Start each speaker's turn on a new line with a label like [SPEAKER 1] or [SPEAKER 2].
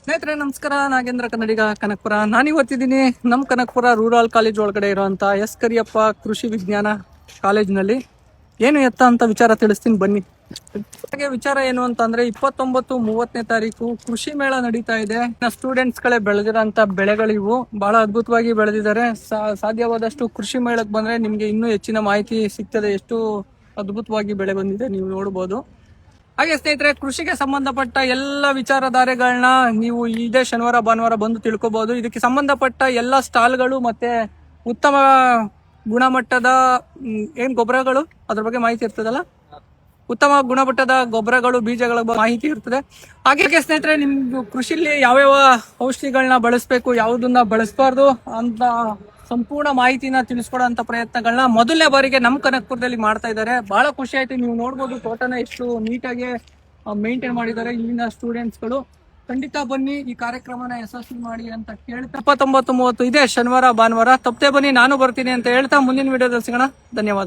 [SPEAKER 1] ಸ್ನೇಹಿತರೆ ನಮಸ್ಕಾರ. ನಾಗೇಂದ್ರ ಕನ್ನಡಿಗ ಕನಕಪುರ. ನಾನಿವತ್ತಿದ್ದೀನಿ ನಮ್ಮ ಕನಕಪುರ ರೂರಲ್ ಕಾಲೇಜ್ ಒಳಗಡೆ ಇರುವಂತ ಎಸ್ ಕರಿಯಪ್ಪ ಕೃಷಿ ವಿಜ್ಞಾನ ಕಾಲೇಜಿನಲ್ಲಿ. ಏನು ಎತ್ತ ಅಂತ ವಿಚಾರ ತಿಳಿಸ್ತೀನಿ ಬನ್ನಿ. ಹಾಗೆ ವಿಚಾರ ಏನು ಅಂತಂದ್ರೆ 29-30ನೇ ತಾರೀಕು ಕೃಷಿ ಮೇಳ ನಡೀತಾ ಇದೆ. ಸ್ಟೂಡೆಂಟ್ಸ್ ಗಳೇ ಬೆಳೆದಿರೋಂತ ಬೆಳೆಗಳಿವು ಬಹಳ ಅದ್ಭುತವಾಗಿ ಬೆಳೆದಿದ್ದಾರೆ. ಸಾಧ್ಯವಾದಷ್ಟು ಕೃಷಿ ಮೇಳಕ್ಕೆ ಬಂದ್ರೆ ನಿಮ್ಗೆ ಇನ್ನೂ ಹೆಚ್ಚಿನ ಮಾಹಿತಿ ಸಿಗ್ತದೆ. ಎಷ್ಟು ಅದ್ಭುತವಾಗಿ ಬೆಳೆ ಬಂದಿದೆ ನೀವು ನೋಡಬಹುದು. ಹಾಗೆ ಸ್ನೇಹಿತರೆ, ಕೃಷಿಗೆ ಸಂಬಂಧಪಟ್ಟ ಎಲ್ಲ ವಿಚಾರಧಾರೆಗಳನ್ನ ನೀವು ಇದೇ ಶನಿವಾರ ಭಾನುವಾರ ಬಂದು ತಿಳ್ಕೊಬಹುದು. ಇದಕ್ಕೆ ಸಂಬಂಧಪಟ್ಟ ಎಲ್ಲ ಸ್ಟಾಲ್ಗಳು ಮತ್ತೆ ಉತ್ತಮ ಗುಣಮಟ್ಟದ ಏನ್ ಗೊಬ್ಬರಗಳು ಅದ್ರ ಬಗ್ಗೆ ಮಾಹಿತಿ ಇರ್ತದಲ್ಲ, ಉತ್ತಮ ಗುಣಮಟ್ಟದ ಗೊಬ್ಬರಗಳು, ಬೀಜಗಳ ಮಾಹಿತಿ ಇರ್ತದೆ. ಹಾಗೆ ಸ್ನೇಹಿತರೆ, ನಿಮ್ಗೆ ಕೃಷಿಲಿ ಯಾವ್ಯಾವ ಔಷಧಿಗಳನ್ನ ಬಳಸಬೇಕು, ಯಾವುದನ್ನ ಬಳಸಬಾರ್ದು ಅಂತ ಸಂಪೂರ್ಣ ಮಾಹಿತಿನ ತಿಳಿಸ್ಕೊಡೋಂತ ಪ್ರಯತ್ನಗಳನ್ನ ಮೊದಲನೇ ಬಾರಿಗೆ ನಮ್ಮ ಕನಕಪುರದಲ್ಲಿ ಮಾಡ್ತಾ ಇದ್ದಾರೆ. ಬಹಳ ಖುಷಿ ಆಯ್ತು. ನೀವು ನೋಡ್ಬೋದು ತೋಟನ ಎಷ್ಟು ನೀಟಾಗಿ ಮೇಂಟೈನ್ ಮಾಡಿದ್ದಾರೆ ಇಲ್ಲಿನ ಸ್ಟೂಡೆಂಟ್ಸ್ಗಳು. ಖಂಡಿತ ಬನ್ನಿ, ಈ ಕಾರ್ಯಕ್ರಮನ ಯಶಸ್ವಿ ಮಾಡಿ ಅಂತ ಹೇಳ್ತಾ 29-30 ಇದೆ ಶನಿವಾರ ಭಾನುವಾರ. ತಪ್ಪದೆ ಬನ್ನಿ, ನಾನು ಬರ್ತೀನಿ ಅಂತ ಹೇಳ್ತಾ ಮುಂದಿನ ವಿಡಿಯೋದಲ್ಲಿ ಸಿಗೋಣ. ಧನ್ಯವಾದ.